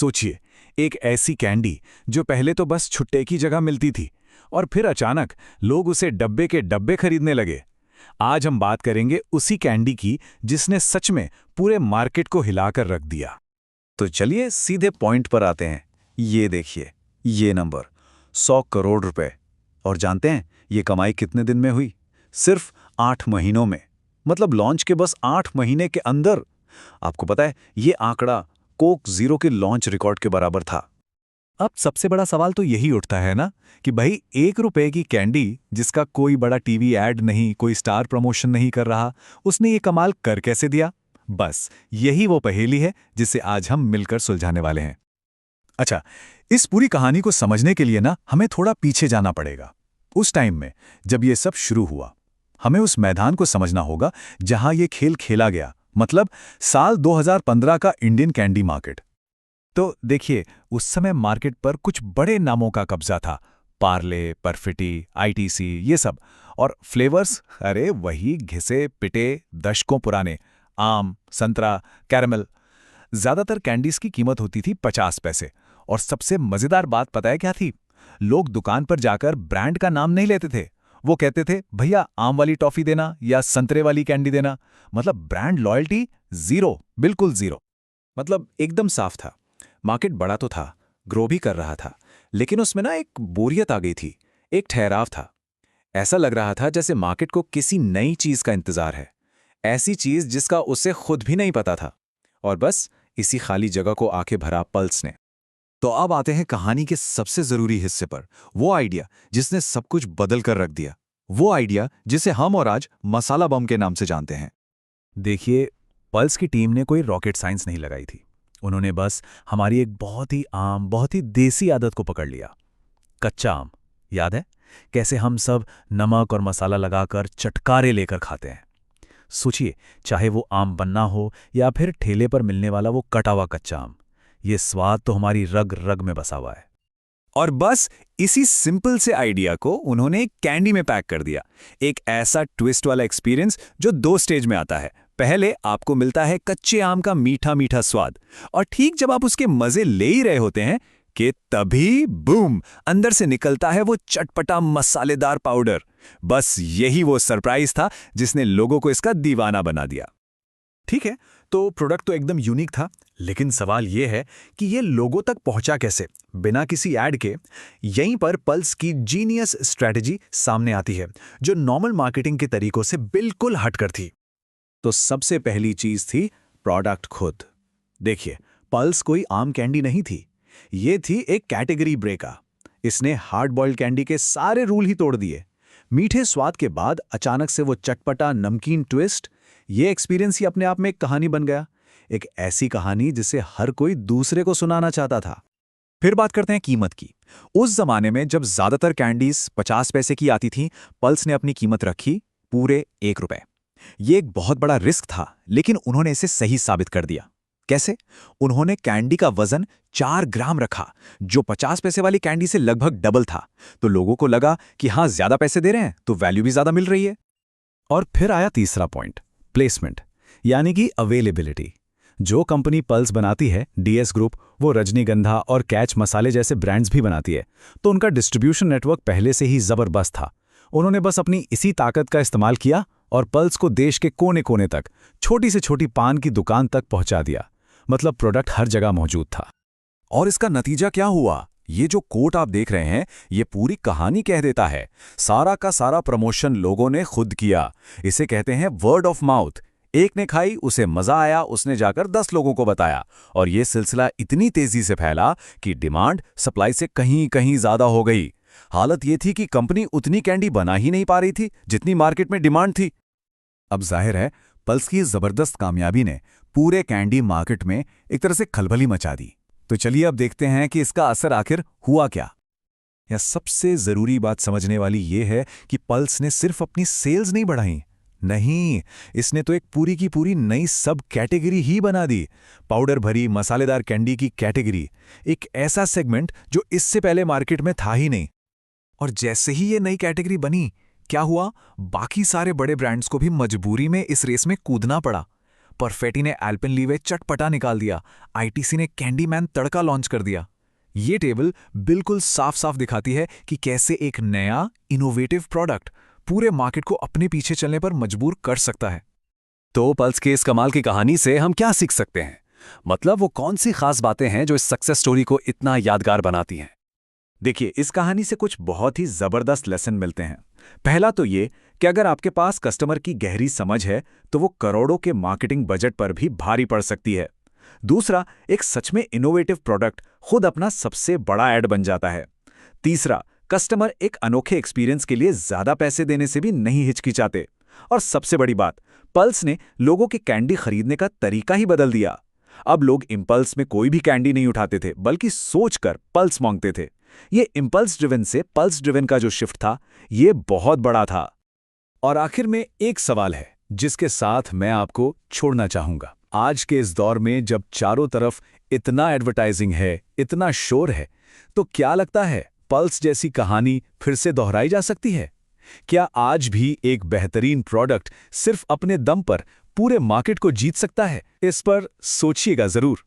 सोचिए, एक ऐसी कैंडी जो पहले तो बस छुट्टे की जगह मिलती थी और फिर अचानक लोग उसे डब्बे के डब्बे खरीदने लगे। आज हम बात करेंगे उसी कैंडी की जिसने सच में पूरे मार्केट को हिलाकर रख दिया। तो चलिए सीधे पॉइंट पर आते हैं। ये देखिए, ये नंबर 100 करोड़ रुपए। और जानते हैं ये कमाई कितने दिन में हुई? सिर्फ 8 महीनों में। मतलब लॉन्च के बस 8 महीने के अंदर। आपको पता है, ये आंकड़ा कोक ज़ीरो के लॉन्च रिकॉर्ड के बराबर था। अब सबसे बड़ा सवाल तो यही उठता है ना कि भाई, 1 रुपए की कैंडी जिसका कोई बड़ा टीवी ऐड नहीं, कोई स्टार प्रमोशन नहीं कर रहा, उसने ये कमाल कर कैसे दिया? बस यही वो पहेली है जिसे आज हम मिलकर सुलझाने वाले हैं। अच्छा, इस पूरी कहानी को समझने के लिए ना हमें थोड़ा पीछे जाना पड़ेगा। उस टाइम में जब ये सब शुरू हुआ, हमें उस मैदान को समझना होगा जहां ये खेल खेला गया। मतलब साल 2015 का इंडियन कैंडी मार्केट। तो देखिए, उस समय मार्केट पर कुछ बड़े नामों का कब्जा था। पार्ले, परफिटी, आईटीसी, ये सब। और फ्लेवर्स, अरे वही घिसे पिटे दशकों पुराने आम, संतरा, कैरेमल। ज्यादातर कैंडीज की कीमत होती थी 50 पैसे। और सबसे मजेदार बात पता है क्या थी? लोग दुकान पर जाकर ब्रांड का नाम नहीं लेते थे। वो कहते थे, भैया आम वाली टॉफी देना या संतरे वाली कैंडी देना। मतलब ब्रांड लॉयल्टी ज़ीरो, बिल्कुल ज़ीरो। मतलब एकदम साफ था। मार्केट बड़ा तो था, ग्रो भी कर रहा था, लेकिन उसमें ना एक बोरियत आ गई थी, एक ठहराव था। ऐसा लग रहा था जैसे मार्केट को किसी नई चीज का इंतजार है, ऐसी चीज जिसका उसे खुद भी नहीं पता था। और बस इसी खाली जगह को आके भरा पल्स ने। तो अब आते हैं कहानी के सबसे जरूरी हिस्से पर, वो आइडिया जिसने सब कुछ बदल कर रख दिया। वो आइडिया जिसे हम और आज मसाला बम के नाम से जानते हैं। देखिए, पल्स की टीम ने कोई रॉकेट साइंस नहीं लगाई थी। उन्होंने बस हमारी एक बहुत ही आम, बहुत ही देसी आदत को पकड़ लिया। कच्चा आम, याद है कैसे हम सब नमक और मसाला लगाकर चटकारे लेकर खाते हैं? सोचिए, चाहे वो आम बनना हो या फिर ठेले पर मिलने वाला वो कटा हुआ कच्चा आम, ये स्वाद तो हमारी रग रग में बसा हुआ है। और बस इसी सिंपल से आइडिया को उन्होंने एक कैंडी में पैक कर दिया। एक ऐसा ट्विस्ट वाला एक्सपीरियंस जो 2 स्टेज में आता है। पहले आपको मिलता है कच्चे आम का मीठा मीठा स्वाद, और ठीक जब आप उसके मजे ले ही रहे होते हैं कि तभी बूम, अंदर से निकलता है वो चटपटा मसालेदार पाउडर। बस यही वो सरप्राइज था जिसने लोगों को इसका दीवाना बना दिया। ठीक है, तो प्रोडक्ट तो एकदम यूनिक था, लेकिन सवाल ये है कि ये लोगों तक पहुंचा कैसे, बिना किसी ऐड के? यहीं पर पल्स की जीनियस स्ट्रैटेजी सामने आती है, जो नॉर्मल मार्केटिंग के तरीकों से बिल्कुल हटकर थी। तो सबसे पहली चीज थी प्रोडक्ट खुद। देखिए, पल्स कोई आम कैंडी नहीं थी, ये थी एक कैटेगरी ब्रेकर। इसने हार्ड बॉइल्ड कैंडी के सारे रूल ही तोड़ दिए। मीठे स्वाद के बाद अचानक से वो चटपटा नमकीन ट्विस्ट, ये एक्सपीरियंस ही अपने आप में एक कहानी बन गया। एक ऐसी कहानी जिसे हर कोई दूसरे को सुनाना चाहता था। फिर बात करते हैं कीमत की। उस जमाने में जब ज्यादातर कैंडीज 50 पैसे की आती थीं, पल्स ने अपनी कीमत रखी पूरे 1 रुपए। ये एक बहुत बड़ा रिस्क था, लेकिन उन्होंने इसे सही साबित कर दिया। कैसे? उन्होंने कैंडी का वजन 4 ग्राम रखा, जो 50 पैसे वाली कैंडी से लगभग डबल था। तो लोगों को लगा कि हाँ, ज्यादा पैसे दे रहे हैं तो वैल्यू भी ज्यादा मिल रही है। और फिर आया तीसरा पॉइंट, प्लेसमेंट, यानी कि अवेलेबिलिटी। जो कंपनी पल्स बनाती है, डीएस ग्रुप, वो रजनीगंधा और कैच मसाले जैसे ब्रांड्स भी बनाती है, तो उनका डिस्ट्रीब्यूशन नेटवर्क पहले से ही जबरदस्त था। उन्होंने बस अपनी इसी ताकत का इस्तेमाल किया और पल्स को देश के कोने कोने तक, छोटी से छोटी पान की दुकान तक पहुंचा दिया। मतलब प्रोडक्ट हर जगह मौजूद था। और इसका नतीजा क्या हुआ? ये जो कोट आप देख रहे हैं, ये पूरी कहानी कह देता है। सारा का सारा प्रमोशन लोगों ने खुद किया। इसे कहते हैं वर्ड ऑफ माउथ। एक ने खाई, उसे मजा आया, उसने जाकर 10 लोगों को बताया, और ये सिलसिला इतनी तेजी से फैला कि डिमांड सप्लाई से कहीं कहीं ज्यादा हो गई। हालत ये थी कि कंपनी उतनी कैंडी बना ही नहीं पा रही थी जितनी मार्केट में डिमांड थी। अब जाहिर है, पल्स की जबरदस्त कामयाबी ने पूरे कैंडी मार्केट में एक तरह से खलबली मचा दी। तो चलिए अब देखते हैं कि इसका असर आखिर हुआ क्या। या सबसे जरूरी बात समझने वाली ये है कि पल्स ने सिर्फ अपनी सेल्स नहीं बढ़ाई, नहीं, इसने तो एक पूरी की पूरी नई सब कैटेगरी ही बना दी। पाउडर भरी मसालेदार कैंडी की कैटेगरी, एक ऐसा सेगमेंट जो इससे पहले मार्केट में था ही नहीं। और जैसे ही ये नई कैटेगरी बनी, क्या हुआ? बाकी सारे बड़े ब्रांड्स को भी मजबूरी में इस रेस में कूदना पड़ा। परफेटी ने एल्पेनलीवे चटपटा निकाल दिया, आईटीसी ने कैंडीमैन तड़का लॉन्च कर दिया। ये टेबल बिल्कुल साफ साफ दिखाती है कि कैसे एक नया इनोवेटिव प्रोडक्ट पूरे मार्केट को अपने पीछे चलने पर मजबूर कर सकता है। तो पल्स के इस कमाल की कहानी से हम क्या सीख सकते हैं? मतलब वो कौन सी खास बातें हैं जो इस सक्सेस स्टोरी को इतना यादगार बनाती हैं? देखिए, इस कहानी से कुछ बहुत ही जबरदस्त लेसन मिलते हैं। पहला तो ये कि अगर आपके पास कस्टमर की गहरी समझ है तो वो करोड़ों के मार्केटिंग बजट पर भी भारी पड़ सकती है। दूसरा, एक सच में इनोवेटिव प्रोडक्ट खुद अपना सबसे बड़ा ऐड बन जाता है। तीसरा, कस्टमर एक अनोखे एक्सपीरियंस के लिए ज्यादा पैसे देने से भी नहीं हिचकिचाते। और सबसे बड़ी बात, पल्स ने लोगों के कैंडी खरीदने का तरीका ही बदल दिया। अब लोग इम्पल्स में कोई भी कैंडी नहीं उठाते थे, बल्कि सोचकर पल्स मांगते थे। ये इम्पल्स ड्रिवन से पल्स ड्रिवन का जो शिफ्ट था, ये बहुत बड़ा था। और आखिर में एक सवाल है जिसके साथ मैं आपको छोड़ना चाहूंगा। आज के इस दौर में जब चारों तरफ इतना एडवर्टाइजिंग है, इतना शोर है, तो क्या लगता है पल्स जैसी कहानी फिर से दोहराई जा सकती है? क्या आज भी एक बेहतरीन प्रोडक्ट सिर्फ अपने दम पर पूरे मार्केट को जीत सकता है? इस पर सोचिएगा जरूर।